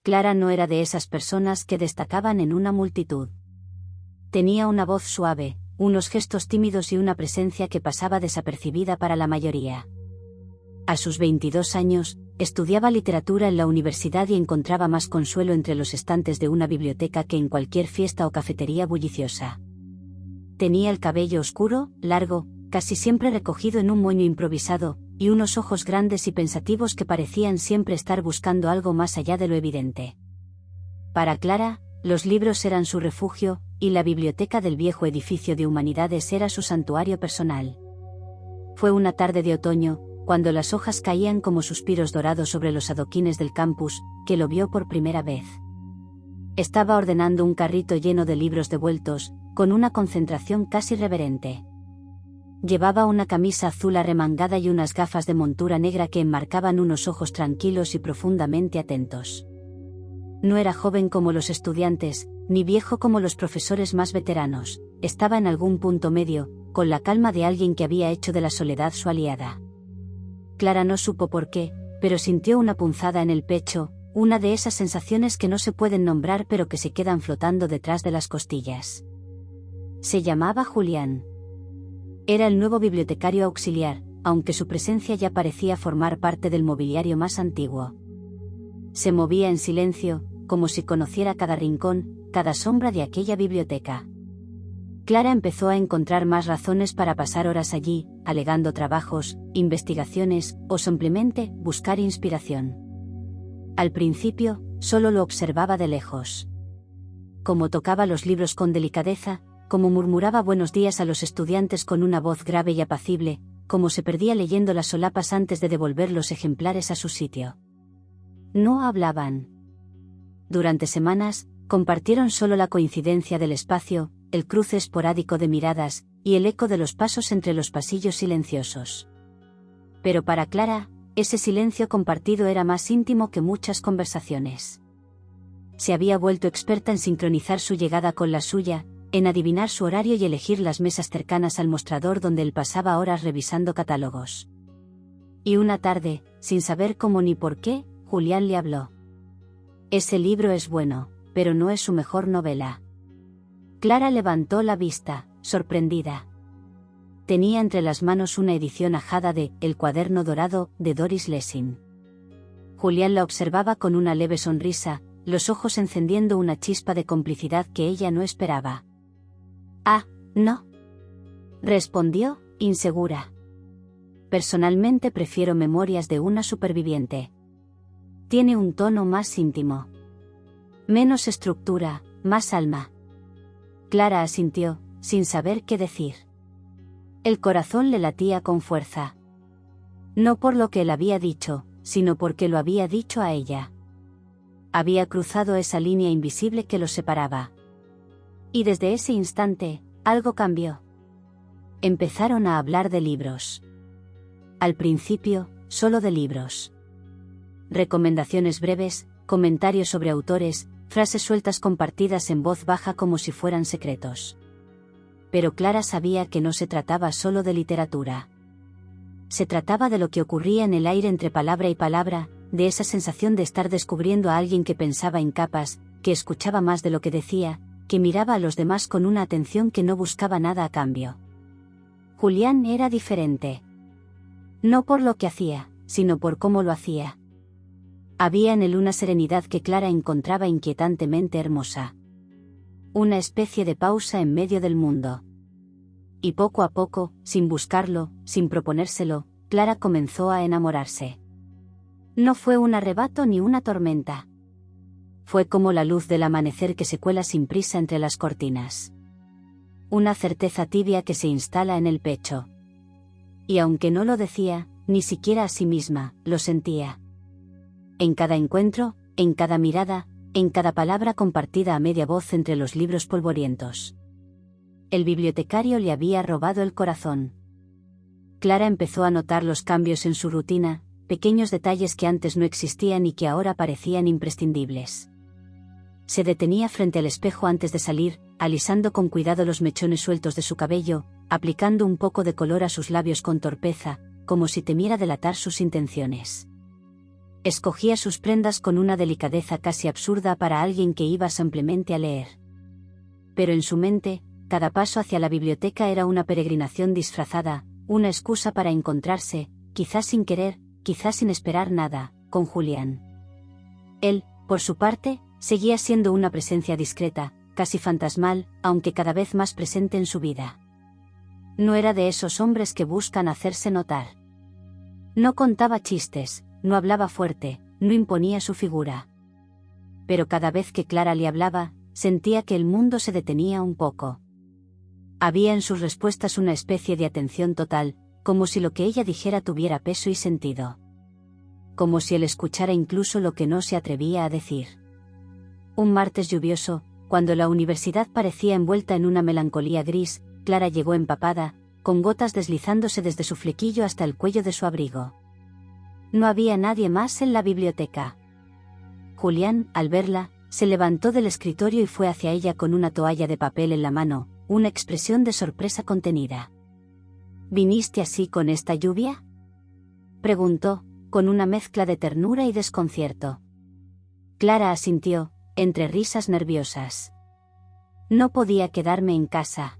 Clara no era de esas personas que destacaban en una multitud. Tenía una voz suave, unos gestos tímidos y una presencia que pasaba desapercibida para la mayoría. A sus 22 años, estudiaba literatura en la universidad y encontraba más consuelo entre los estantes de una biblioteca que en cualquier fiesta o cafetería bulliciosa. Tenía el cabello oscuro, largo, casi siempre recogido en un moño improvisado, y unos ojos grandes y pensativos que parecían siempre estar buscando algo más allá de lo evidente. Para Clara, los libros eran su refugio, y la biblioteca del viejo edificio de Humanidades era su santuario personal. Fue una tarde de otoño, cuando las hojas caían como suspiros dorados sobre los adoquines del campus, que lo vio por primera vez. Estaba ordenando un carrito lleno de libros devueltos, con una concentración casi reverente. Llevaba una camisa azul arremangada y unas gafas de montura negra que enmarcaban unos ojos tranquilos y profundamente atentos. No era joven como los estudiantes, ni viejo como los profesores más veteranos, estaba en algún punto medio, con la calma de alguien que había hecho de la soledad su aliada. Clara no supo por qué, pero sintió una punzada en el pecho, una de esas sensaciones que no se pueden nombrar pero que se quedan flotando detrás de las costillas. Se llamaba Julián. Era el nuevo bibliotecario auxiliar, aunque su presencia ya parecía formar parte del mobiliario más antiguo. Se movía en silencio, como si conociera cada rincón, cada sombra de aquella biblioteca. Clara empezó a encontrar más razones para pasar horas allí, alegando trabajos, investigaciones, o simplemente buscar inspiración. Al principio, solo lo observaba de lejos. Como tocaba los libros con delicadeza, como murmuraba buenos días a los estudiantes con una voz grave y apacible, como se perdía leyendo las solapas antes de devolver los ejemplares a su sitio. No hablaban. Durante semanas, compartieron solo la coincidencia del espacio, el cruce esporádico de miradas, y el eco de los pasos entre los pasillos silenciosos. Pero para Clara, ese silencio compartido era más íntimo que muchas conversaciones. Se había vuelto experta en sincronizar su llegada con la suya, en adivinar su horario y elegir las mesas cercanas al mostrador donde él pasaba horas revisando catálogos. Y una tarde, sin saber cómo ni por qué, Julián le habló. Ese libro es bueno, pero no es su mejor novela. Clara levantó la vista, sorprendida. Tenía entre las manos una edición ajada de El cuaderno dorado, de Doris Lessing. Julián la observaba con una leve sonrisa, los ojos encendiendo una chispa de complicidad que ella no esperaba. «Ah, no», respondió, insegura. «Personalmente prefiero Memorias de una superviviente. Tiene un tono más íntimo. Menos estructura, más alma». Clara asintió, sin saber qué decir. El corazón le latía con fuerza. No por lo que él había dicho, sino porque lo había dicho a ella. Había cruzado esa línea invisible que los separaba. Y desde ese instante, algo cambió. Empezaron a hablar de libros. Al principio, solo de libros. Recomendaciones breves, comentarios sobre autores, frases sueltas compartidas en voz baja como si fueran secretos. Pero Clara sabía que no se trataba solo de literatura. Se trataba de lo que ocurría en el aire entre palabra y palabra, de esa sensación de estar descubriendo a alguien que pensaba en capas, que escuchaba más de lo que decía, que miraba a los demás con una atención que no buscaba nada a cambio. Julián era diferente. No por lo que hacía, sino por cómo lo hacía. Había en él una serenidad que Clara encontraba inquietantemente hermosa. Una especie de pausa en medio del mundo. Y poco a poco, sin buscarlo, sin proponérselo, Clara comenzó a enamorarse. No fue un arrebato ni una tormenta. Fue como la luz del amanecer que se cuela sin prisa entre las cortinas. Una certeza tibia que se instala en el pecho. Y aunque no lo decía, ni siquiera a sí misma, lo sentía. En cada encuentro, en cada mirada, en cada palabra compartida a media voz entre los libros polvorientos. El bibliotecario le había robado el corazón. Clara empezó a notar los cambios en su rutina, pequeños detalles que antes no existían y que ahora parecían imprescindibles. Se detenía frente al espejo antes de salir, alisando con cuidado los mechones sueltos de su cabello, aplicando un poco de color a sus labios con torpeza, como si temiera delatar sus intenciones. Escogía sus prendas con una delicadeza casi absurda para alguien que iba simplemente a leer. Pero en su mente, cada paso hacia la biblioteca era una peregrinación disfrazada, una excusa para encontrarse, quizás sin querer, quizás sin esperar nada, con Julián. Él, por su parte, seguía siendo una presencia discreta, casi fantasmal, aunque cada vez más presente en su vida. No era de esos hombres que buscan hacerse notar. No contaba chistes, no hablaba fuerte, no imponía su figura. Pero cada vez que Clara le hablaba, sentía que el mundo se detenía un poco. Había en sus respuestas una especie de atención total, como si lo que ella dijera tuviera peso y sentido. Como si él escuchara incluso lo que no se atrevía a decir. Un martes lluvioso, cuando la universidad parecía envuelta en una melancolía gris, Clara llegó empapada, con gotas deslizándose desde su flequillo hasta el cuello de su abrigo. No había nadie más en la biblioteca. Julián, al verla, se levantó del escritorio y fue hacia ella con una toalla de papel en la mano, una expresión de sorpresa contenida. ¿Viniste así con esta lluvia?, preguntó, con una mezcla de ternura y desconcierto. Clara asintió, entre risas nerviosas. No podía quedarme en casa.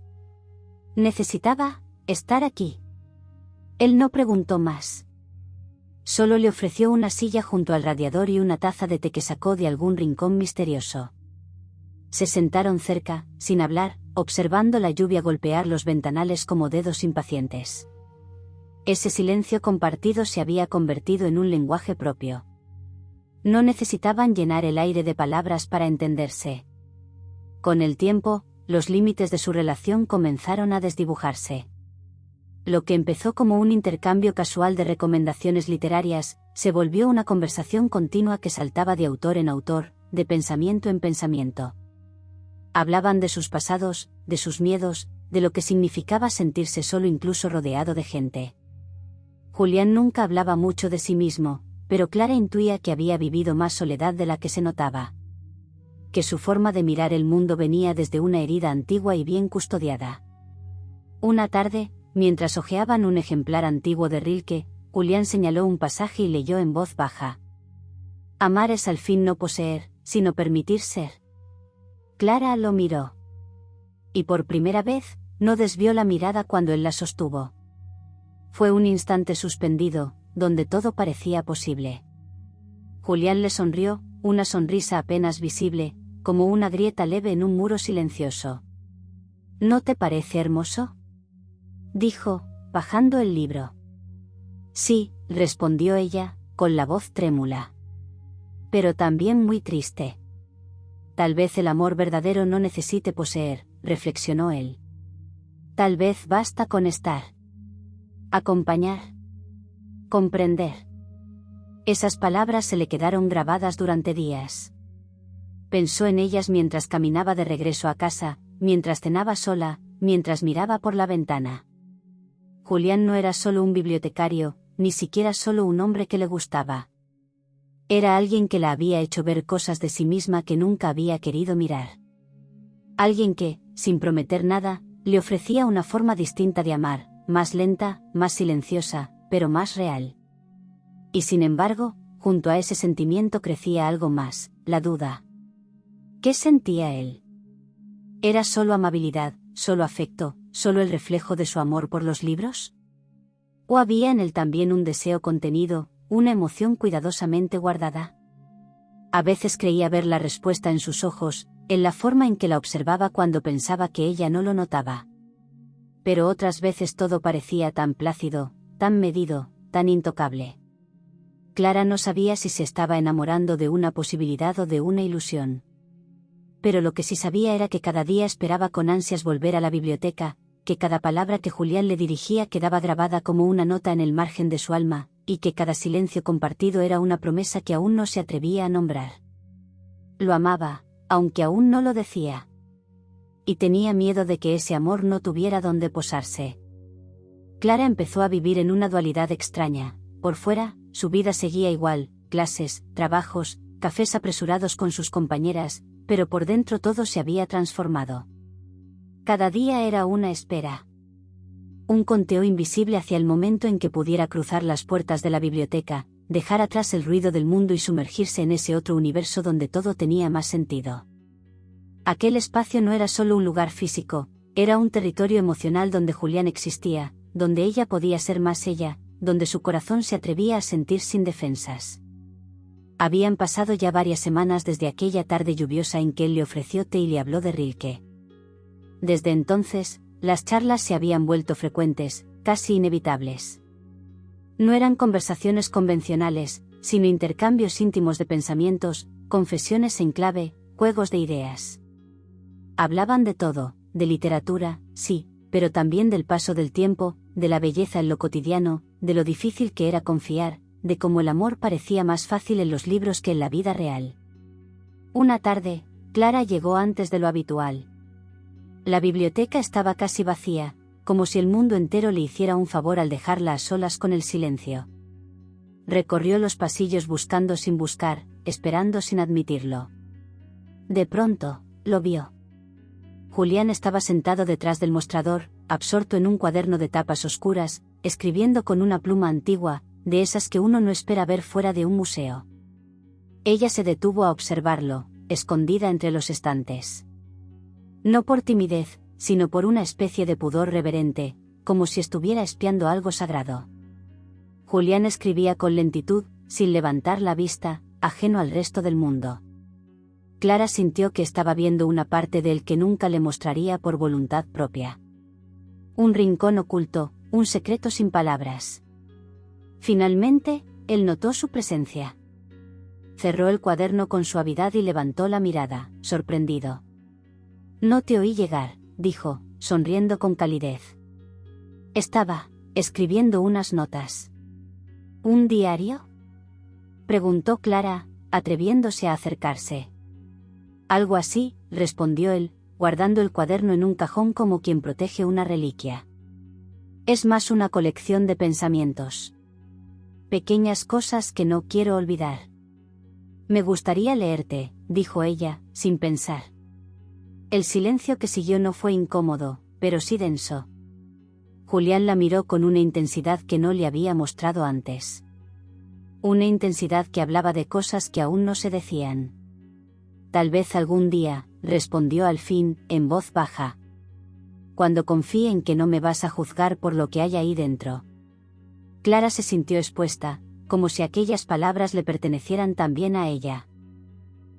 Necesitaba estar aquí. Él no preguntó más. Solo le ofreció una silla junto al radiador y una taza de té que sacó de algún rincón misterioso. Se sentaron cerca, sin hablar, observando la lluvia golpear los ventanales como dedos impacientes. Ese silencio compartido se había convertido en un lenguaje propio. No necesitaban llenar el aire de palabras para entenderse. Con el tiempo, los límites de su relación comenzaron a desdibujarse. Lo que empezó como un intercambio casual de recomendaciones literarias, se volvió una conversación continua que saltaba de autor en autor, de pensamiento en pensamiento. Hablaban de sus pasados, de sus miedos, de lo que significaba sentirse solo incluso rodeado de gente. Julián nunca hablaba mucho de sí mismo, pero Clara intuía que había vivido más soledad de la que se notaba. Que su forma de mirar el mundo venía desde una herida antigua y bien custodiada. Una tarde, mientras hojeaban un ejemplar antiguo de Rilke, Julián señaló un pasaje y leyó en voz baja. Amar es al fin no poseer, sino permitir ser. Clara lo miró. Y por primera vez, no desvió la mirada cuando él la sostuvo. Fue un instante suspendido, donde todo parecía posible. Julián le sonrió, una sonrisa apenas visible, como una grieta leve en un muro silencioso. ¿No te parece hermoso?, dijo, bajando el libro. Sí, respondió ella, con la voz trémula. Pero también muy triste. Tal vez el amor verdadero no necesite poseer, reflexionó él. Tal vez basta con estar. Acompañar. Comprender. Esas palabras se le quedaron grabadas durante días. Pensó en ellas mientras caminaba de regreso a casa, mientras cenaba sola, mientras miraba por la ventana. Julián no era solo un bibliotecario, ni siquiera solo un hombre que le gustaba. Era alguien que la había hecho ver cosas de sí misma que nunca había querido mirar. Alguien que, sin prometer nada, le ofrecía una forma distinta de amar, más lenta, más silenciosa, pero más real. Y sin embargo, junto a ese sentimiento crecía algo más, la duda. ¿Qué sentía él? ¿Era solo amabilidad, solo afecto, solo el reflejo de su amor por los libros? ¿O había en él también un deseo contenido, una emoción cuidadosamente guardada? A veces creía ver la respuesta en sus ojos, en la forma en que la observaba cuando pensaba que ella no lo notaba. Pero otras veces todo parecía tan plácido, tan medido, tan intocable. Clara no sabía si se estaba enamorando de una posibilidad o de una ilusión. Pero lo que sí sabía era que cada día esperaba con ansias volver a la biblioteca, que cada palabra que Julián le dirigía quedaba grabada como una nota en el margen de su alma, y que cada silencio compartido era una promesa que aún no se atrevía a nombrar. Lo amaba, aunque aún no lo decía. Y tenía miedo de que ese amor no tuviera dónde posarse. Clara empezó a vivir en una dualidad extraña. Por fuera, su vida seguía igual, clases, trabajos, cafés apresurados con sus compañeras, pero por dentro todo se había transformado. Cada día era una espera. Un conteo invisible hacia el momento en que pudiera cruzar las puertas de la biblioteca, dejar atrás el ruido del mundo y sumergirse en ese otro universo donde todo tenía más sentido. Aquel espacio no era solo un lugar físico, era un territorio emocional donde Julián existía, donde ella podía ser más ella, donde su corazón se atrevía a sentir sin defensas. Habían pasado ya varias semanas desde aquella tarde lluviosa en que él le ofreció té y le habló de Rilke. Desde entonces, las charlas se habían vuelto frecuentes, casi inevitables. No eran conversaciones convencionales, sino intercambios íntimos de pensamientos, confesiones en clave, juegos de ideas. Hablaban de todo, de literatura, sí, pero también del paso del tiempo, de la belleza en lo cotidiano, de lo difícil que era confiar, de cómo el amor parecía más fácil en los libros que en la vida real. Una tarde, Clara llegó antes de lo habitual. La biblioteca estaba casi vacía, como si el mundo entero le hiciera un favor al dejarla a solas con el silencio. Recorrió los pasillos buscando sin buscar, esperando sin admitirlo. De pronto, lo vio. Julián estaba sentado detrás del mostrador, absorto en un cuaderno de tapas oscuras, escribiendo con una pluma antigua, de esas que uno no espera ver fuera de un museo. Ella se detuvo a observarlo, escondida entre los estantes. No por timidez, sino por una especie de pudor reverente, como si estuviera espiando algo sagrado. Julián escribía con lentitud, sin levantar la vista, ajeno al resto del mundo. Clara sintió que estaba viendo una parte de él que nunca le mostraría por voluntad propia. Un rincón oculto, un secreto sin palabras. Finalmente, él notó su presencia. Cerró el cuaderno con suavidad y levantó la mirada, sorprendido. «No te oí llegar», dijo, sonriendo con calidez. «Estaba escribiendo unas notas». «¿Un diario?», preguntó Clara, atreviéndose a acercarse. «Algo así», respondió él, guardando el cuaderno en un cajón como quien protege una reliquia. «Es más una colección de pensamientos. Pequeñas cosas que no quiero olvidar». «Me gustaría leerte», dijo ella, sin pensar. El silencio que siguió no fue incómodo, pero sí denso. Julián la miró con una intensidad que no le había mostrado antes. Una intensidad que hablaba de cosas que aún no se decían. «Tal vez algún día», respondió al fin, en voz baja. «Cuando confíe en que no me vas a juzgar por lo que hay ahí dentro». Clara se sintió expuesta, como si aquellas palabras le pertenecieran también a ella.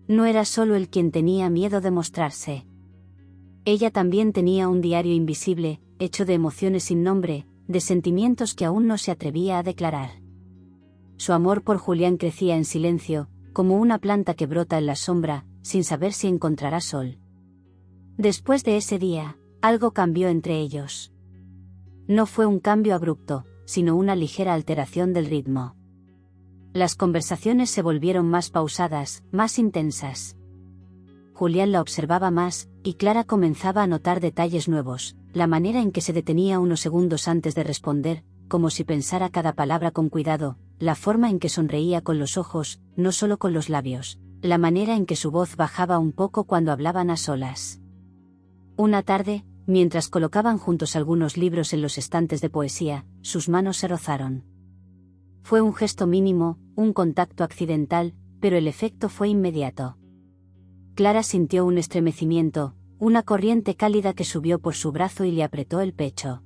No era solo él quien tenía miedo de mostrarse. Ella también tenía un diario invisible, hecho de emociones sin nombre, de sentimientos que aún no se atrevía a declarar. Su amor por Julián crecía en silencio, como una planta que brota en la sombra, sin saber si encontrará sol. Después de ese día, algo cambió entre ellos. No fue un cambio abrupto, sino una ligera alteración del ritmo. Las conversaciones se volvieron más pausadas, más intensas. Julián la observaba más, y Clara comenzaba a notar detalles nuevos, la manera en que se detenía unos segundos antes de responder, como si pensara cada palabra con cuidado, la forma en que sonreía con los ojos, no solo con los labios, la manera en que su voz bajaba un poco cuando hablaban a solas. Una tarde, mientras colocaban juntos algunos libros en los estantes de poesía, sus manos se rozaron. Fue un gesto mínimo, un contacto accidental, pero el efecto fue inmediato. Clara sintió un estremecimiento, una corriente cálida que subió por su brazo y le apretó el pecho.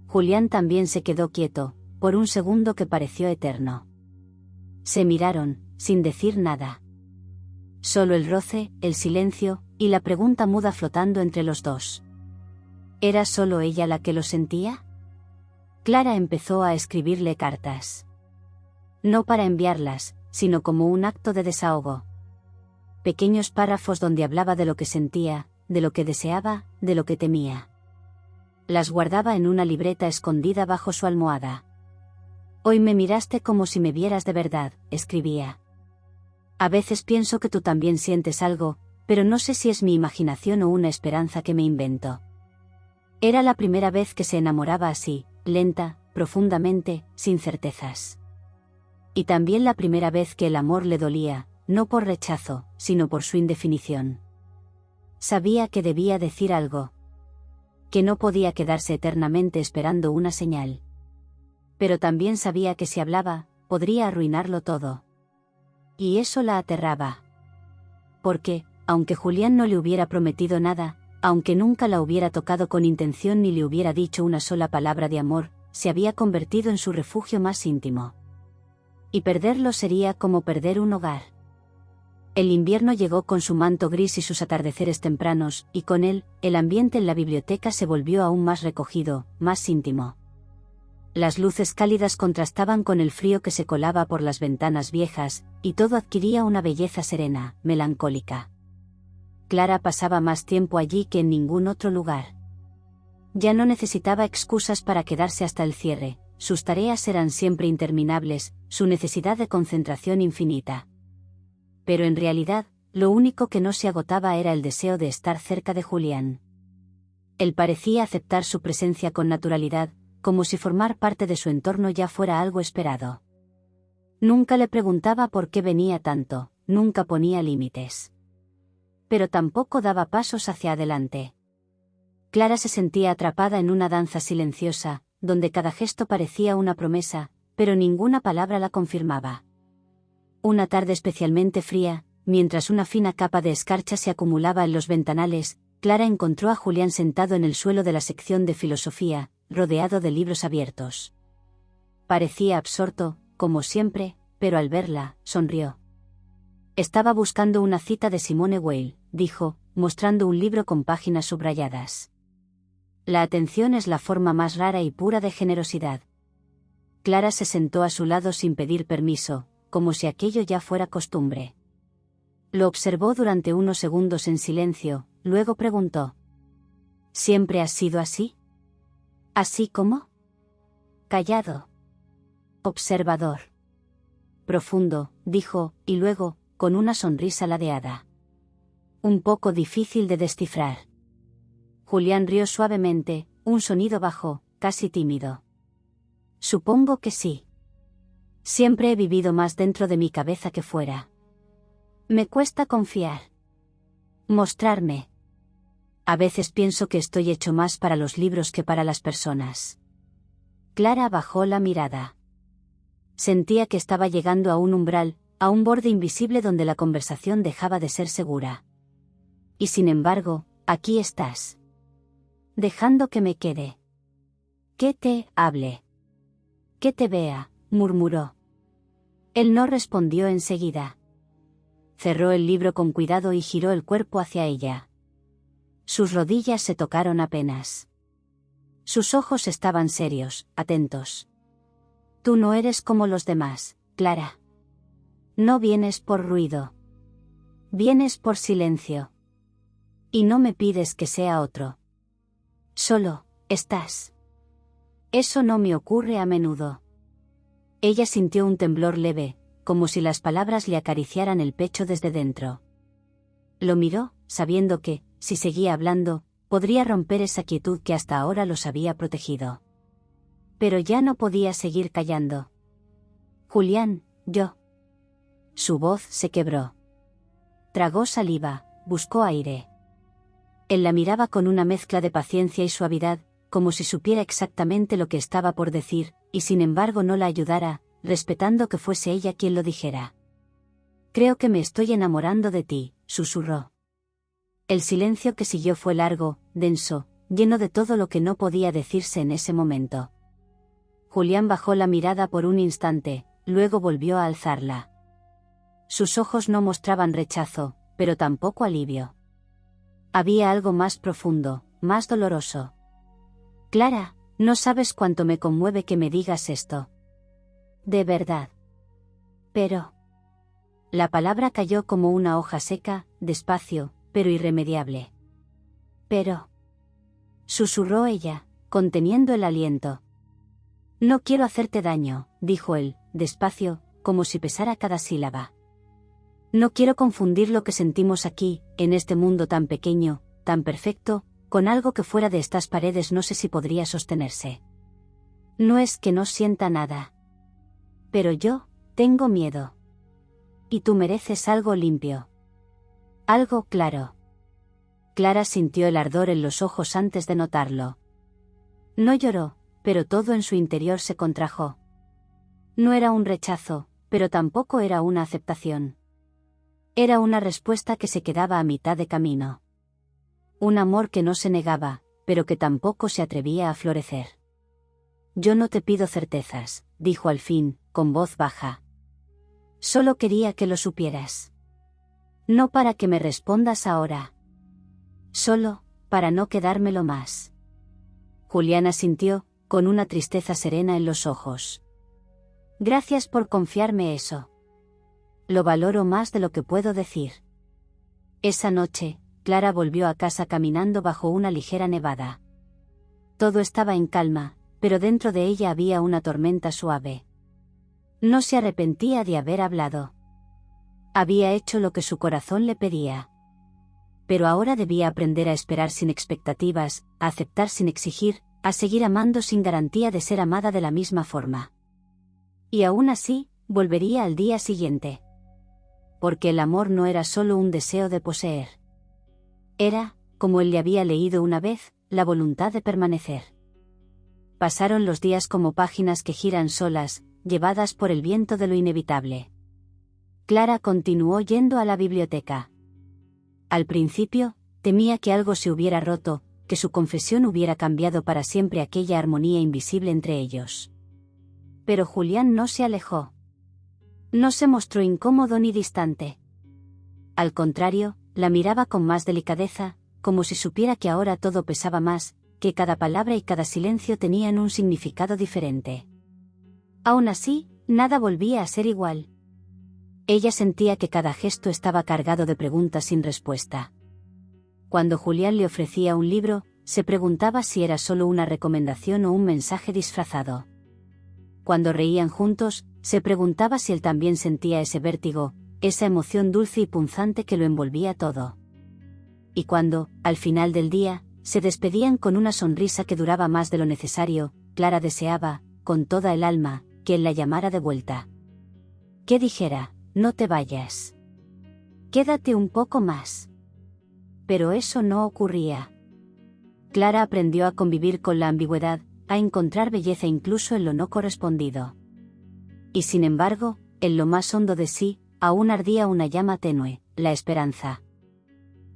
Julián también se quedó quieto, por un segundo que pareció eterno. Se miraron, sin decir nada. Solo el roce, el silencio, y la pregunta muda flotando entre los dos. ¿Era solo ella la que lo sentía? Clara empezó a escribirle cartas. No para enviarlas, sino como un acto de desahogo. Pequeños párrafos donde hablaba de lo que sentía, de lo que deseaba, de lo que temía. Las guardaba en una libreta escondida bajo su almohada. «Hoy me miraste como si me vieras de verdad», escribía. «A veces pienso que tú también sientes algo, pero no sé si es mi imaginación o una esperanza que me invento». Era la primera vez que se enamoraba así, lenta, profundamente, sin certezas. Y también la primera vez que el amor le dolía, no por rechazo, sino por su indefinición. Sabía que debía decir algo. Que no podía quedarse eternamente esperando una señal. Pero también sabía que si hablaba, podría arruinarlo todo. Y eso la aterraba. Porque, aunque Julián no le hubiera prometido nada, aunque nunca la hubiera tocado con intención ni le hubiera dicho una sola palabra de amor, se había convertido en su refugio más íntimo. Y perderlo sería como perder un hogar. El invierno llegó con su manto gris y sus atardeceres tempranos, y con él, el ambiente en la biblioteca se volvió aún más recogido, más íntimo. Las luces cálidas contrastaban con el frío que se colaba por las ventanas viejas, y todo adquiría una belleza serena, melancólica. Clara pasaba más tiempo allí que en ningún otro lugar. Ya no necesitaba excusas para quedarse hasta el cierre, sus tareas eran siempre interminables, su necesidad de concentración infinita. Pero en realidad, lo único que no se agotaba era el deseo de estar cerca de Julián. Él parecía aceptar su presencia con naturalidad, como si formar parte de su entorno ya fuera algo esperado. Nunca le preguntaba por qué venía tanto, nunca ponía límites. Pero tampoco daba pasos hacia adelante. Clara se sentía atrapada en una danza silenciosa, donde cada gesto parecía una promesa, pero ninguna palabra la confirmaba. Una tarde especialmente fría, mientras una fina capa de escarcha se acumulaba en los ventanales, Clara encontró a Julián sentado en el suelo de la sección de filosofía, rodeado de libros abiertos. Parecía absorto, como siempre, pero al verla, sonrió. Estaba buscando una cita de Simone Weil, dijo, mostrando un libro con páginas subrayadas. La atención es la forma más rara y pura de generosidad. Clara se sentó a su lado sin pedir permiso, como si aquello ya fuera costumbre. Lo observó durante unos segundos en silencio, luego preguntó: ¿Siempre has sido así? ¿Así como? Callado. Observador. Profundo, dijo, y luego, con una sonrisa ladeada. Un poco difícil de descifrar. Julián rió suavemente, un sonido bajo, casi tímido. Supongo que sí. Siempre he vivido más dentro de mi cabeza que fuera. Me cuesta confiar. Mostrarme. A veces pienso que estoy hecho más para los libros que para las personas. Clara bajó la mirada. Sentía que estaba llegando a un umbral, a un borde invisible donde la conversación dejaba de ser segura. Y sin embargo, aquí estás. Dejando que me quede. Que te hable. Que te vea, murmuró. Él no respondió enseguida. Cerró el libro con cuidado y giró el cuerpo hacia ella. Sus rodillas se tocaron apenas. Sus ojos estaban serios, atentos. Tú no eres como los demás, Clara. No vienes por ruido. Vienes por silencio. Y no me pides que sea otro. Solo, estás. Eso no me ocurre a menudo. Ella sintió un temblor leve, como si las palabras le acariciaran el pecho desde dentro. Lo miró, sabiendo que, si seguía hablando, podría romper esa quietud que hasta ahora los había protegido. Pero ya no podía seguir callando. Julián, yo. Su voz se quebró. Tragó saliva, buscó aire. Él la miraba con una mezcla de paciencia y suavidad, como si supiera exactamente lo que estaba por decir, y sin embargo no la ayudara, respetando que fuese ella quien lo dijera. Creo que me estoy enamorando de ti, susurró. El silencio que siguió fue largo, denso, lleno de todo lo que no podía decirse en ese momento. Julián bajó la mirada por un instante, luego volvió a alzarla. Sus ojos no mostraban rechazo, pero tampoco alivio. Había algo más profundo, más doloroso. Clara, no sabes cuánto me conmueve que me digas esto. De verdad. Pero. La palabra cayó como una hoja seca, despacio, pero irremediable. Pero. Susurró ella, conteniendo el aliento. No quiero hacerte daño, dijo él, despacio, como si pesara cada sílaba. No quiero confundir lo que sentimos aquí, en este mundo tan pequeño, tan perfecto, con algo que fuera de estas paredes no sé si podría sostenerse. No es que no sienta nada. Pero yo, tengo miedo. Y tú mereces algo limpio. Algo claro. Clara sintió el ardor en los ojos antes de notarlo. No lloró, pero todo en su interior se contrajo. No era un rechazo, pero tampoco era una aceptación. Era una respuesta que se quedaba a mitad de camino. Un amor que no se negaba, pero que tampoco se atrevía a florecer. Yo no te pido certezas, dijo al fin, con voz baja. Solo quería que lo supieras. No para que me respondas ahora. Solo, para no quedármelo más. Julián asintió, con una tristeza serena en los ojos. Gracias por confiarme eso. Lo valoro más de lo que puedo decir. Esa noche, Clara volvió a casa caminando bajo una ligera nevada. Todo estaba en calma, pero dentro de ella había una tormenta suave. No se arrepentía de haber hablado. Había hecho lo que su corazón le pedía. Pero ahora debía aprender a esperar sin expectativas, a aceptar sin exigir, a seguir amando sin garantía de ser amada de la misma forma. Y aún así, volvería al día siguiente. Porque el amor no era solo un deseo de poseer. Era, como él le había leído una vez, la voluntad de permanecer. Pasaron los días como páginas que giran solas, llevadas por el viento de lo inevitable. Clara continuó yendo a la biblioteca. Al principio, temía que algo se hubiera roto, que su confesión hubiera cambiado para siempre aquella armonía invisible entre ellos. Pero Julián no se alejó. No se mostró incómodo ni distante. Al contrario, la miraba con más delicadeza, como si supiera que ahora todo pesaba más, que cada palabra y cada silencio tenían un significado diferente. Aún así, nada volvía a ser igual. Ella sentía que cada gesto estaba cargado de preguntas sin respuesta. Cuando Julián le ofrecía un libro, se preguntaba si era solo una recomendación o un mensaje disfrazado. Cuando reían juntos, se preguntaba si él también sentía ese vértigo, esa emoción dulce y punzante que lo envolvía todo. Y cuando, al final del día, se despedían con una sonrisa que duraba más de lo necesario, Clara deseaba, con toda el alma, que él la llamara de vuelta. Que dijera, no te vayas. Quédate un poco más. Pero eso no ocurría. Clara aprendió a convivir con la ambigüedad, a encontrar belleza incluso en lo no correspondido. Y sin embargo, en lo más hondo de sí, aún ardía una llama tenue, la esperanza.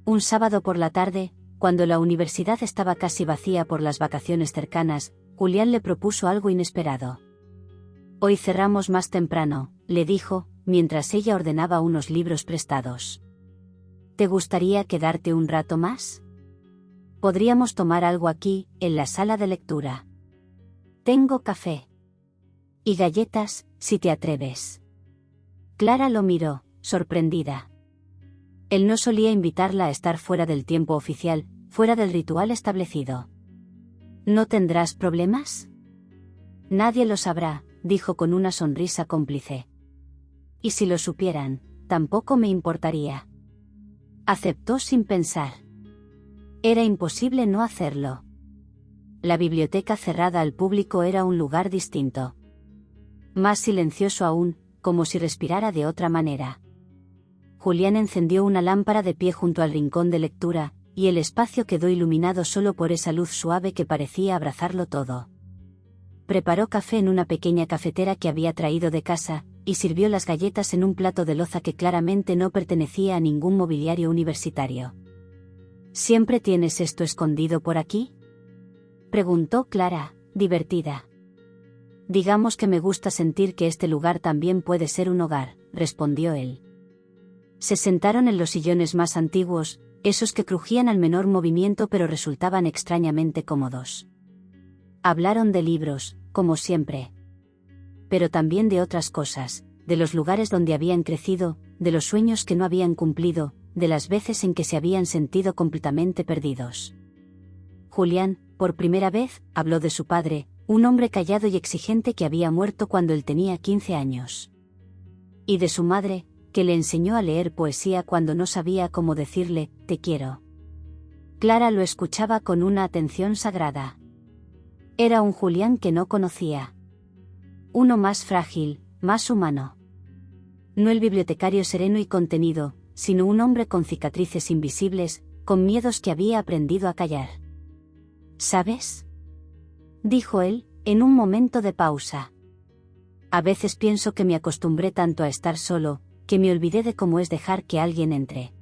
Un sábado por la tarde, cuando la universidad estaba casi vacía por las vacaciones cercanas, Julián le propuso algo inesperado. Hoy cerramos más temprano, le dijo, mientras ella ordenaba unos libros prestados. ¿Te gustaría quedarte un rato más? Podríamos tomar algo aquí, en la sala de lectura. Tengo café. Y galletas, si te atreves. Clara lo miró, sorprendida. Él no solía invitarla a estar fuera del tiempo oficial, fuera del ritual establecido. ¿No tendrás problemas? Nadie lo sabrá, dijo con una sonrisa cómplice. Y si lo supieran, tampoco me importaría. Aceptó sin pensar. Era imposible no hacerlo. La biblioteca cerrada al público era un lugar distinto. Más silencioso aún, como si respirara de otra manera. Julián encendió una lámpara de pie junto al rincón de lectura, y el espacio quedó iluminado solo por esa luz suave que parecía abrazarlo todo. Preparó café en una pequeña cafetera que había traído de casa, y sirvió las galletas en un plato de loza que claramente no pertenecía a ningún mobiliario universitario. ¿Siempre tienes esto escondido por aquí?, preguntó Clara, divertida. Digamos que me gusta sentir que este lugar también puede ser un hogar, respondió él. Se sentaron en los sillones más antiguos, esos que crujían al menor movimiento pero resultaban extrañamente cómodos. Hablaron de libros, como siempre. Pero también de otras cosas, de los lugares donde habían crecido, de los sueños que no habían cumplido, de las veces en que se habían sentido completamente perdidos. Julián, por primera vez, habló de su padre, un hombre callado y exigente que había muerto cuando él tenía 15 años. Y de su madre, que le enseñó a leer poesía cuando no sabía cómo decirle, te quiero. Clara lo escuchaba con una atención sagrada. Era un Julián que no conocía. Uno más frágil, más humano. No el bibliotecario sereno y contenido, sino un hombre con cicatrices invisibles, con miedos que había aprendido a callar. ¿Sabes?, dijo él, en un momento de pausa. A veces pienso que me acostumbré tanto a estar solo, que me olvidé de cómo es dejar que alguien entre.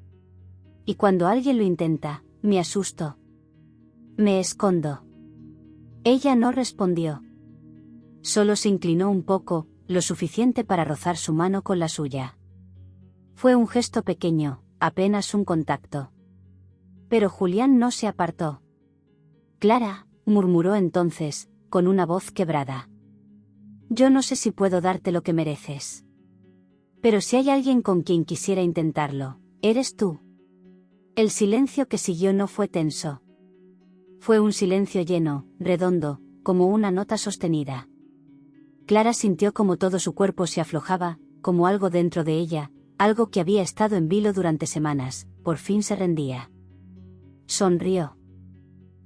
Y cuando alguien lo intenta, me asusto. Me escondo. Ella no respondió. Solo se inclinó un poco, lo suficiente para rozar su mano con la suya. Fue un gesto pequeño, apenas un contacto. Pero Julián no se apartó. Clara, murmuró entonces, con una voz quebrada. Yo no sé si puedo darte lo que mereces. Pero si hay alguien con quien quisiera intentarlo, eres tú. El silencio que siguió no fue tenso. Fue un silencio lleno, redondo, como una nota sostenida. Clara sintió como todo su cuerpo se aflojaba, como algo dentro de ella, algo que había estado en vilo durante semanas, por fin se rendía. Sonrió.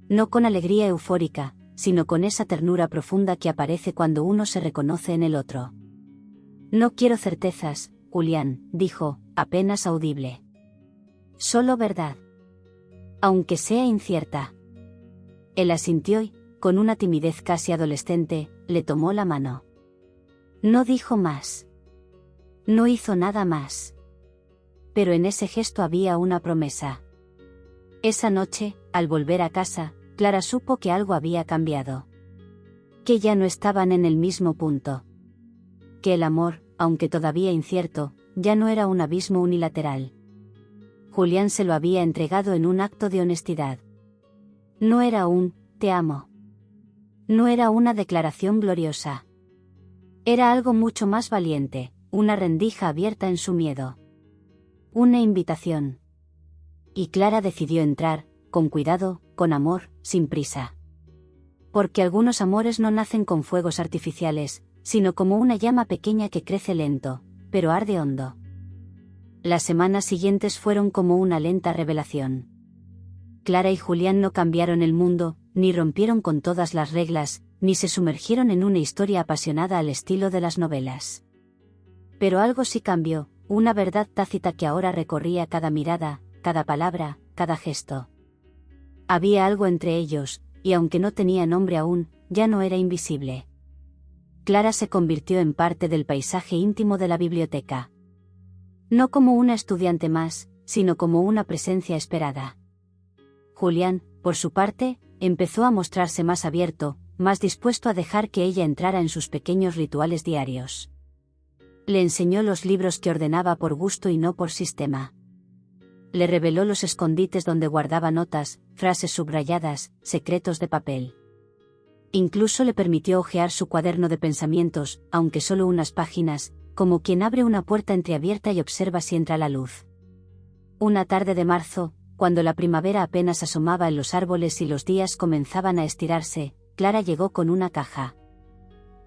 No con alegría eufórica, sino con esa ternura profunda que aparece cuando uno se reconoce en el otro. No quiero certezas, Julián, dijo, apenas audible. Solo verdad. Aunque sea incierta. Él asintió y, con una timidez casi adolescente, le tomó la mano. No dijo más. No hizo nada más. Pero en ese gesto había una promesa. Esa noche, al volver a casa, Clara supo que algo había cambiado. Que ya no estaban en el mismo punto. Que el amor, aunque todavía incierto, ya no era un abismo unilateral. Julián se lo había entregado en un acto de honestidad. No era un «te amo». No era una declaración gloriosa. Era algo mucho más valiente, una rendija abierta en su miedo. Una invitación. Y Clara decidió entrar, con cuidado, con amor, sin prisa. Porque algunos amores no nacen con fuegos artificiales, sino como una llama pequeña que crece lento, pero arde hondo. Las semanas siguientes fueron como una lenta revelación. Clara y Julián no cambiaron el mundo, ni rompieron con todas las reglas, ni se sumergieron en una historia apasionada al estilo de las novelas. Pero algo sí cambió, una verdad tácita que ahora recorría cada mirada, cada palabra, cada gesto. Había algo entre ellos, y aunque no tenía nombre aún, ya no era invisible. Clara se convirtió en parte del paisaje íntimo de la biblioteca. No como una estudiante más, sino como una presencia esperada. Julián, por su parte, empezó a mostrarse más abierto, más dispuesto a dejar que ella entrara en sus pequeños rituales diarios. Le enseñó los libros que ordenaba por gusto y no por sistema. Le reveló los escondites donde guardaba notas, frases subrayadas, secretos de papel. Incluso le permitió hojear su cuaderno de pensamientos, aunque solo unas páginas, como quien abre una puerta entreabierta y observa si entra la luz. Una tarde de marzo, cuando la primavera apenas asomaba en los árboles y los días comenzaban a estirarse, Clara llegó con una caja.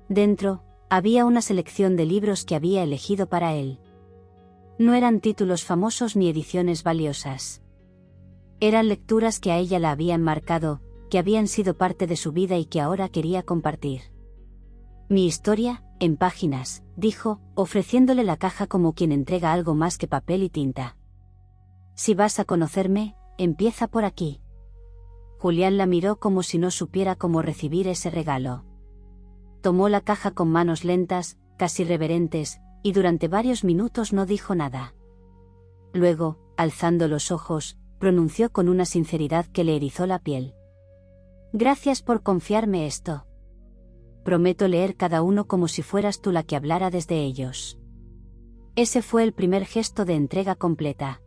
Dentro, había una selección de libros que había elegido para él. No eran títulos famosos ni ediciones valiosas. Eran lecturas que a ella la habían marcado, que habían sido parte de su vida y que ahora quería compartir. Mi historia, en páginas, dijo, ofreciéndole la caja como quien entrega algo más que papel y tinta. Si vas a conocerme, empieza por aquí. Julián la miró como si no supiera cómo recibir ese regalo. Tomó la caja con manos lentas, casi reverentes, y durante varios minutos no dijo nada. Luego, alzando los ojos, pronunció con una sinceridad que le erizó la piel. Gracias por confiarme esto. Prometo leer cada uno como si fueras tú la que hablara desde ellos. Ese fue el primer gesto de entrega completa.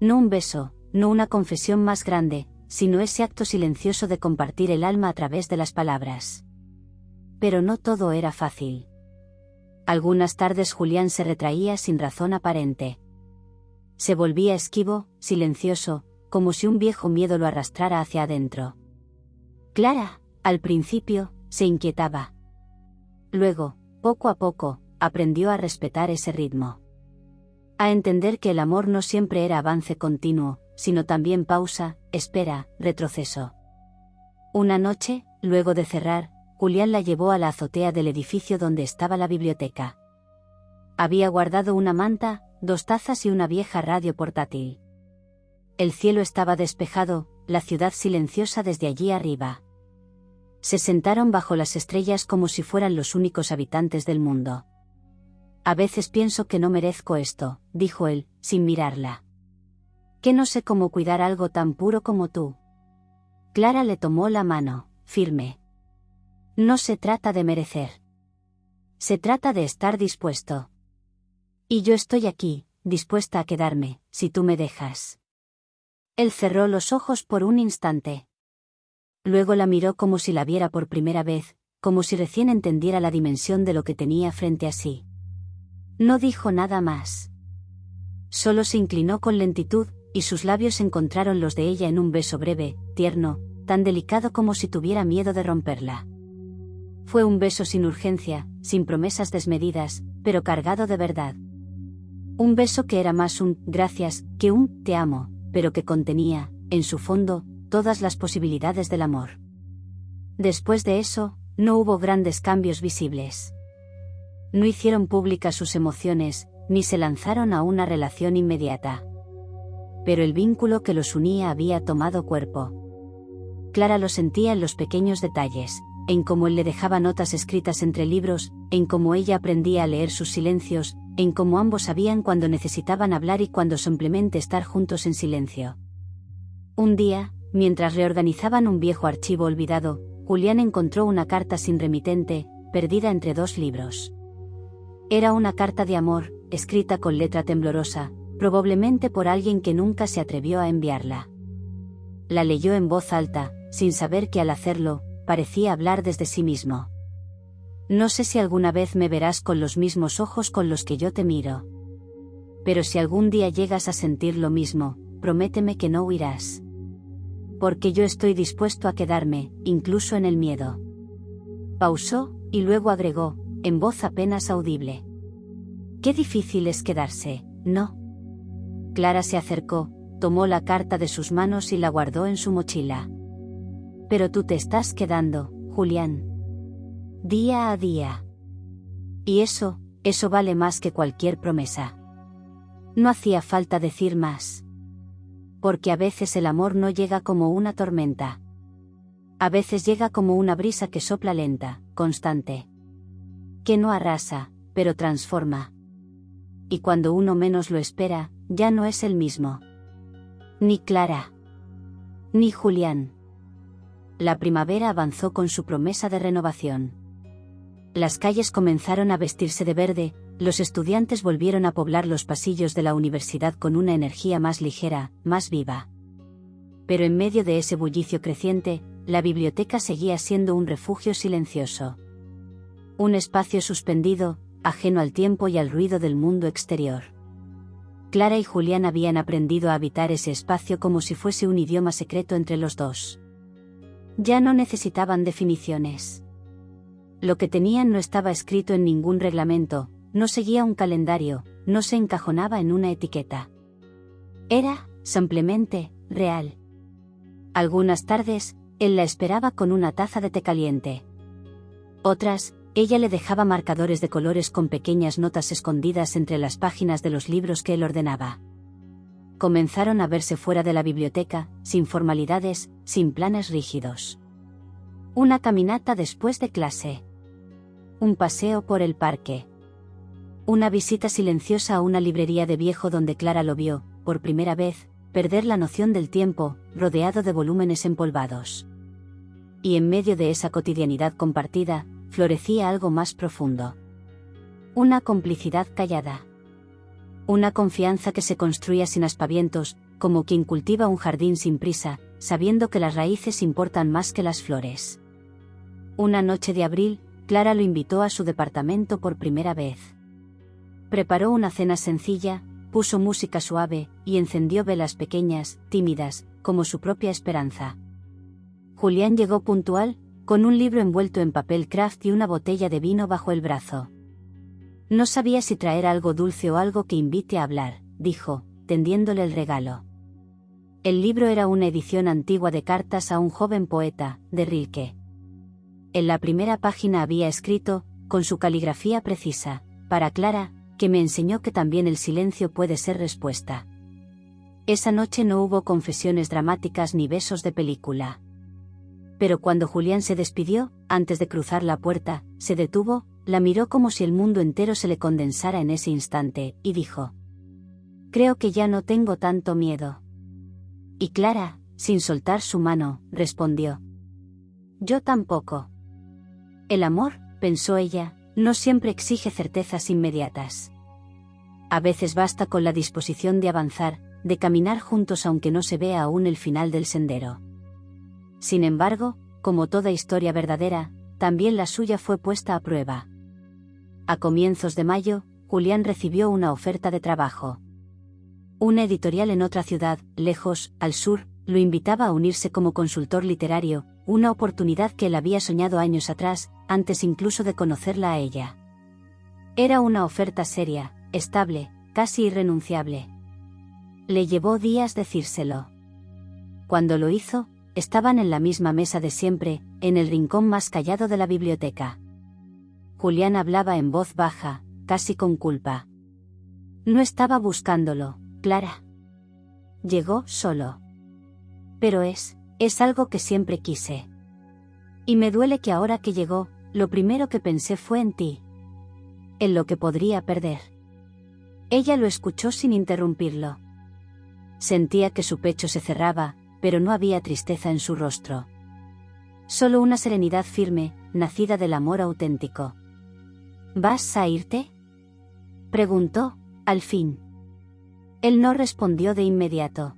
No un beso, no una confesión más grande, sino ese acto silencioso de compartir el alma a través de las palabras. Pero no todo era fácil. Algunas tardes Julián se retraía sin razón aparente. Se volvía esquivo, silencioso, como si un viejo miedo lo arrastrara hacia adentro. Clara, al principio, se inquietaba. Luego, poco a poco, aprendió a respetar ese ritmo. A entender que el amor no siempre era avance continuo, sino también pausa, espera, retroceso. Una noche, luego de cerrar, Julián la llevó a la azotea del edificio donde estaba la biblioteca. Había guardado una manta, 2 tazas y una vieja radio portátil. El cielo estaba despejado, la ciudad silenciosa desde allí arriba. Se sentaron bajo las estrellas como si fueran los únicos habitantes del mundo. A veces pienso que no merezco esto, dijo él, sin mirarla. Que no sé cómo cuidar algo tan puro como tú. Clara le tomó la mano, firme. No se trata de merecer. Se trata de estar dispuesto. Y yo estoy aquí, dispuesta a quedarme, si tú me dejas. Él cerró los ojos por un instante. Luego la miró como si la viera por primera vez, como si recién entendiera la dimensión de lo que tenía frente a sí. No dijo nada más. Solo se inclinó con lentitud, y sus labios encontraron los de ella en un beso breve, tierno, tan delicado como si tuviera miedo de romperla. Fue un beso sin urgencia, sin promesas desmedidas, pero cargado de verdad. Un beso que era más un gracias que un te amo, pero que contenía, en su fondo, todas las posibilidades del amor. Después de eso, no hubo grandes cambios visibles. No hicieron públicas sus emociones, ni se lanzaron a una relación inmediata. Pero el vínculo que los unía había tomado cuerpo. Clara lo sentía en los pequeños detalles, en cómo él le dejaba notas escritas entre libros, en cómo ella aprendía a leer sus silencios, en cómo ambos sabían cuando necesitaban hablar y cuando simplemente estar juntos en silencio. Un día, mientras reorganizaban un viejo archivo olvidado, Julián encontró una carta sin remitente, perdida entre dos libros. Era una carta de amor, escrita con letra temblorosa, probablemente por alguien que nunca se atrevió a enviarla. La leyó en voz alta, sin saber que al hacerlo, parecía hablar desde sí mismo. No sé si alguna vez me verás con los mismos ojos con los que yo te miro. Pero si algún día llegas a sentir lo mismo, prométeme que no huirás. Porque yo estoy dispuesto a quedarme, incluso en el miedo. Pausó, y luego agregó, en voz apenas audible. Qué difícil es quedarse, ¿no? Clara se acercó, tomó la carta de sus manos y la guardó en su mochila. Pero tú te estás quedando, Julián. Día a día. Y eso vale más que cualquier promesa. No hacía falta decir más. Porque a veces el amor no llega como una tormenta. A veces llega como una brisa que sopla lenta, constante. Que no arrasa, pero transforma. Y cuando uno menos lo espera, ya no es el mismo. Ni Clara. Ni Julián. La primavera avanzó con su promesa de renovación. Las calles comenzaron a vestirse de verde, los estudiantes volvieron a poblar los pasillos de la universidad con una energía más ligera, más viva. Pero en medio de ese bullicio creciente, la biblioteca seguía siendo un refugio silencioso. Un espacio suspendido, ajeno al tiempo y al ruido del mundo exterior. Clara y Julián habían aprendido a habitar ese espacio como si fuese un idioma secreto entre los dos. Ya no necesitaban definiciones. Lo que tenían no estaba escrito en ningún reglamento, no seguía un calendario, no se encajonaba en una etiqueta. Era, simplemente, real. Algunas tardes, él la esperaba con una taza de té caliente. Otras, ella le dejaba marcadores de colores con pequeñas notas escondidas entre las páginas de los libros que él ordenaba. Comenzaron a verse fuera de la biblioteca, sin formalidades, sin planes rígidos. Una caminata después de clase. Un paseo por el parque. Una visita silenciosa a una librería de viejo donde Clara lo vio, por primera vez, perder la noción del tiempo, rodeado de volúmenes empolvados. Y en medio de esa cotidianidad compartida, florecía algo más profundo. Una complicidad callada. Una confianza que se construía sin aspavientos, como quien cultiva un jardín sin prisa, sabiendo que las raíces importan más que las flores. Una noche de abril, Clara lo invitó a su departamento por primera vez. Preparó una cena sencilla, puso música suave, y encendió velas pequeñas, tímidas, como su propia esperanza. Julián llegó puntual, con un libro envuelto en papel craft y una botella de vino bajo el brazo. No sabía si traer algo dulce o algo que invite a hablar, dijo, tendiéndole el regalo. El libro era una edición antigua de Cartas a un joven poeta, de Rilke. En la primera página había escrito, con su caligrafía precisa, para Clara, que me enseñó que también el silencio puede ser respuesta. Esa noche no hubo confesiones dramáticas ni besos de película. Pero cuando Julián se despidió, antes de cruzar la puerta, se detuvo, la miró como si el mundo entero se le condensara en ese instante, y dijo: «Creo que ya no tengo tanto miedo». Y Clara, sin soltar su mano, respondió: «Yo tampoco». El amor, pensó ella, no siempre exige certezas inmediatas. A veces basta con la disposición de avanzar, de caminar juntos aunque no se vea aún el final del sendero. Sin embargo, como toda historia verdadera, también la suya fue puesta a prueba. A comienzos de mayo, Julián recibió una oferta de trabajo. Una editorial en otra ciudad, lejos, al sur, lo invitaba a unirse como consultor literario, una oportunidad que él había soñado años atrás, antes incluso de conocerla a ella. Era una oferta seria, estable, casi irrenunciable. Le llevó días decírselo. Cuando lo hizo, estaban en la misma mesa de siempre, en el rincón más callado de la biblioteca. Julián hablaba en voz baja, casi con culpa. No estaba buscándolo, Clara. Llegó solo. Pero es algo que siempre quise. Y me duele que ahora que llegó, lo primero que pensé fue en ti. En lo que podría perder. Ella lo escuchó sin interrumpirlo. Sentía que su pecho se cerraba, pero no había tristeza en su rostro. Solo una serenidad firme, nacida del amor auténtico. ¿Vas a irte?, preguntó, al fin. Él no respondió de inmediato.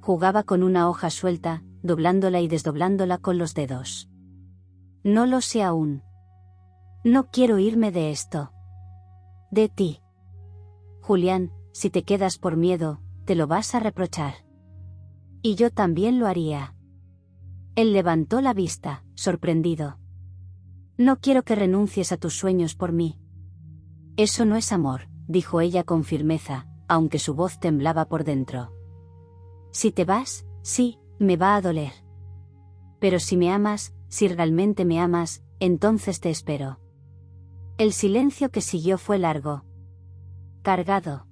Jugaba con una hoja suelta, doblándola y desdoblándola con los dedos. No lo sé aún. No quiero irme de esto. De ti. Julián, si te quedas por miedo, te lo vas a reprochar. Y yo también lo haría. Él levantó la vista, sorprendido. No quiero que renuncies a tus sueños por mí. Eso no es amor, dijo ella con firmeza, aunque su voz temblaba por dentro. Si te vas, sí, me va a doler. Pero si me amas, si realmente me amas, entonces te espero. El silencio que siguió fue largo. Cargado.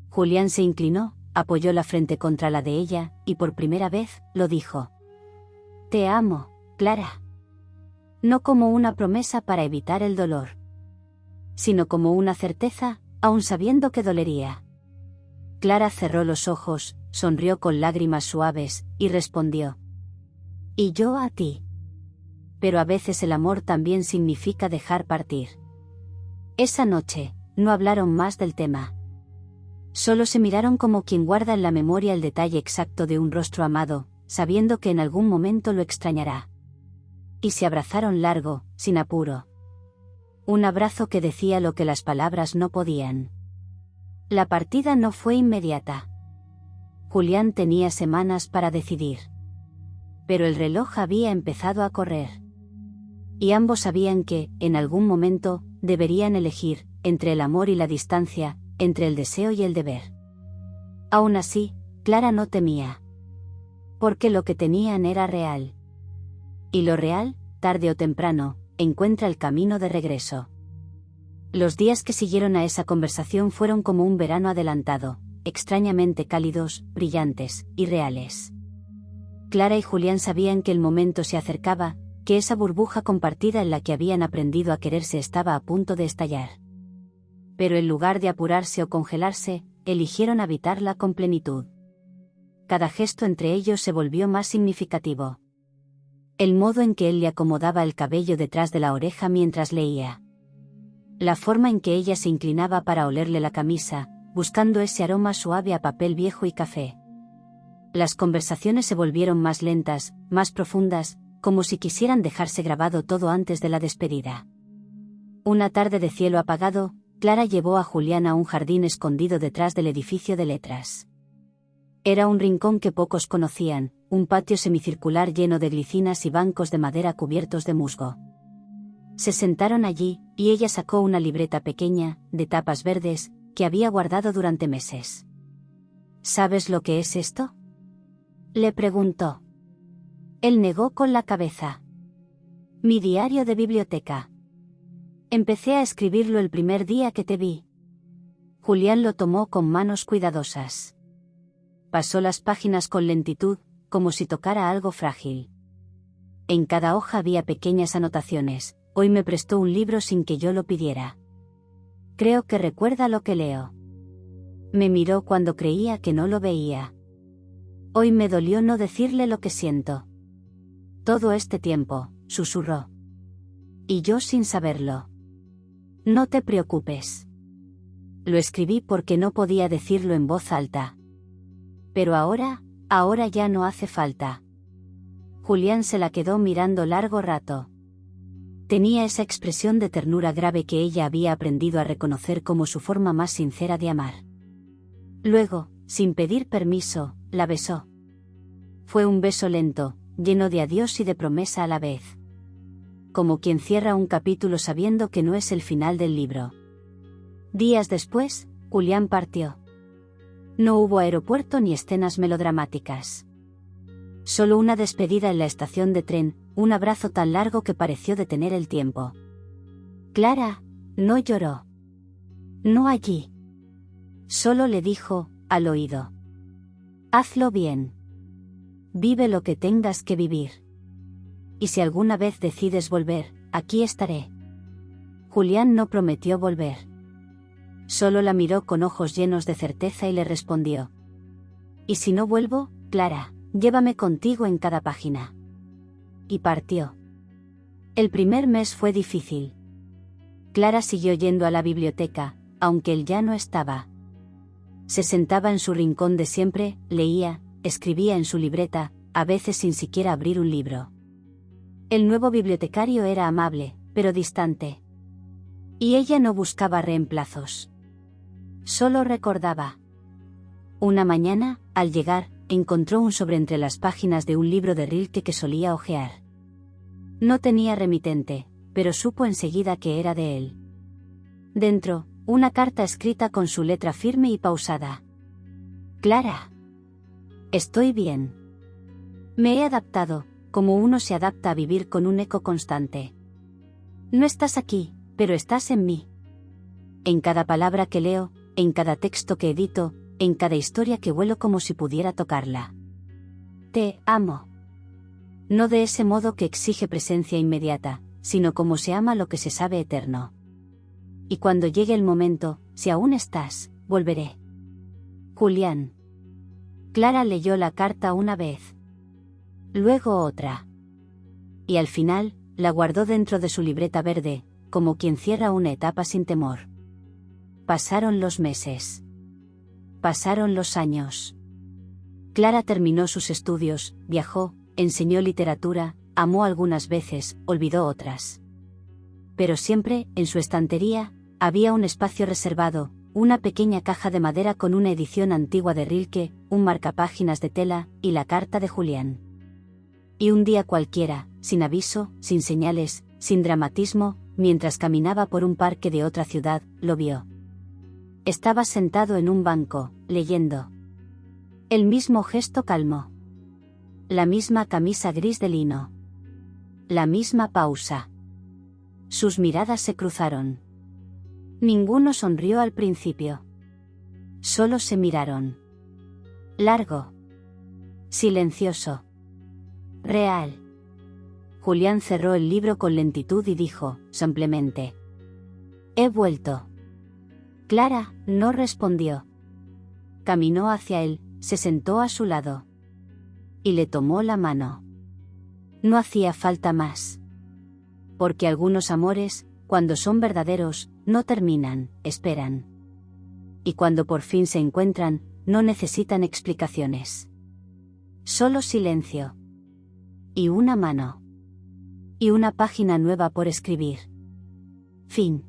Julián se inclinó, apoyó la frente contra la de ella, y por primera vez, lo dijo. Te amo, Clara. No como una promesa para evitar el dolor, sino como una certeza, aun sabiendo que dolería. Clara cerró los ojos, sonrió con lágrimas suaves, y respondió. Y yo a ti. Pero a veces el amor también significa dejar partir. Esa noche, no hablaron más del tema. Solo se miraron como quien guarda en la memoria el detalle exacto de un rostro amado, sabiendo que en algún momento lo extrañará. Y se abrazaron largo, sin apuro. Un abrazo que decía lo que las palabras no podían. La partida no fue inmediata. Julián tenía semanas para decidir. Pero el reloj había empezado a correr. Y ambos sabían que, en algún momento, deberían elegir, entre el amor y la distancia, entre el deseo y el deber. Aún así, Clara no temía. Porque lo que tenían era real. Y lo real, tarde o temprano, encuentra el camino de regreso. Los días que siguieron a esa conversación fueron como un verano adelantado, extrañamente cálidos, brillantes, y reales. Clara y Julián sabían que el momento se acercaba, que esa burbuja compartida en la que habían aprendido a quererse estaba a punto de estallar. Pero en lugar de apurarse o congelarse, eligieron habitarla con plenitud. Cada gesto entre ellos se volvió más significativo. El modo en que él le acomodaba el cabello detrás de la oreja mientras leía. La forma en que ella se inclinaba para olerle la camisa, buscando ese aroma suave a papel viejo y café. Las conversaciones se volvieron más lentas, más profundas, como si quisieran dejarse grabado todo antes de la despedida. Una tarde de cielo apagado, Clara llevó a Julián a un jardín escondido detrás del edificio de letras. Era un rincón que pocos conocían, un patio semicircular lleno de glicinas y bancos de madera cubiertos de musgo. Se sentaron allí, y ella sacó una libreta pequeña, de tapas verdes, que había guardado durante meses. ¿Sabes lo que es esto?, le preguntó. Él negó con la cabeza. Mi diario de biblioteca. Empecé a escribirlo el primer día que te vi. Julián lo tomó con manos cuidadosas. Pasó las páginas con lentitud, como si tocara algo frágil. En cada hoja había pequeñas anotaciones. Hoy me prestó un libro sin que yo lo pidiera. Creo que recuerda lo que leo. Me miró cuando creía que no lo veía. Hoy me dolió no decirle lo que siento. Todo este tiempo, susurró. Y yo sin saberlo. No te preocupes. Lo escribí porque no podía decirlo en voz alta. Pero ahora ya no hace falta. Julián se la quedó mirando largo rato. Tenía esa expresión de ternura grave que ella había aprendido a reconocer como su forma más sincera de amar. Luego, sin pedir permiso, la besó. Fue un beso lento, lleno de adiós y de promesa a la vez. Como quien cierra un capítulo sabiendo que no es el final del libro. Días después, Julián partió. No hubo aeropuerto ni escenas melodramáticas. Solo una despedida en la estación de tren, un abrazo tan largo que pareció detener el tiempo. Clara no lloró. No allí. Solo le dijo, al oído. Hazlo bien. Vive lo que tengas que vivir. Y si alguna vez decides volver, aquí estaré. Julián no prometió volver. Solo la miró con ojos llenos de certeza y le respondió. ¿Y si no vuelvo, Clara? Llévame contigo en cada página. Y partió. El primer mes fue difícil. Clara siguió yendo a la biblioteca, aunque él ya no estaba. Se sentaba en su rincón de siempre, leía, escribía en su libreta, a veces sin siquiera abrir un libro. El nuevo bibliotecario era amable, pero distante. Y ella no buscaba reemplazos. Solo recordaba. Una mañana, al llegar, encontró un sobre entre las páginas de un libro de Rilke que solía hojear. No tenía remitente, pero supo enseguida que era de él. Dentro, una carta escrita con su letra firme y pausada. Clara. Estoy bien. Me he adaptado, como uno se adapta a vivir con un eco constante. No estás aquí, pero estás en mí. En cada palabra que leo, en cada texto que edito, en cada historia que vuelo como si pudiera tocarla. Te amo. No de ese modo que exige presencia inmediata, sino como se ama lo que se sabe eterno. Y cuando llegue el momento, si aún estás, volveré. Julián. Clara leyó la carta una vez. Luego otra. Y al final, la guardó dentro de su libreta verde, como quien cierra una etapa sin temor. Pasaron los meses. Pasaron los años. Clara terminó sus estudios, viajó, enseñó literatura, amó algunas veces, olvidó otras. Pero siempre, en su estantería, había un espacio reservado, una pequeña caja de madera con una edición antigua de Rilke, un marcapáginas de tela, y la carta de Julián. Y un día cualquiera, sin aviso, sin señales, sin dramatismo, mientras caminaba por un parque de otra ciudad, lo vio. Estaba sentado en un banco, leyendo. El mismo gesto calmo. La misma camisa gris de lino. La misma pausa. Sus miradas se cruzaron. Ninguno sonrió al principio. Solo se miraron. Largo. Silencioso. Real. Julián cerró el libro con lentitud y dijo, simplemente. He vuelto. Clara no respondió. Caminó hacia él, se sentó a su lado. Y le tomó la mano. No hacía falta más. Porque algunos amores, cuando son verdaderos, no terminan, esperan. Y cuando por fin se encuentran, no necesitan explicaciones. Solo silencio. Y una mano. Y una página nueva por escribir. Fin.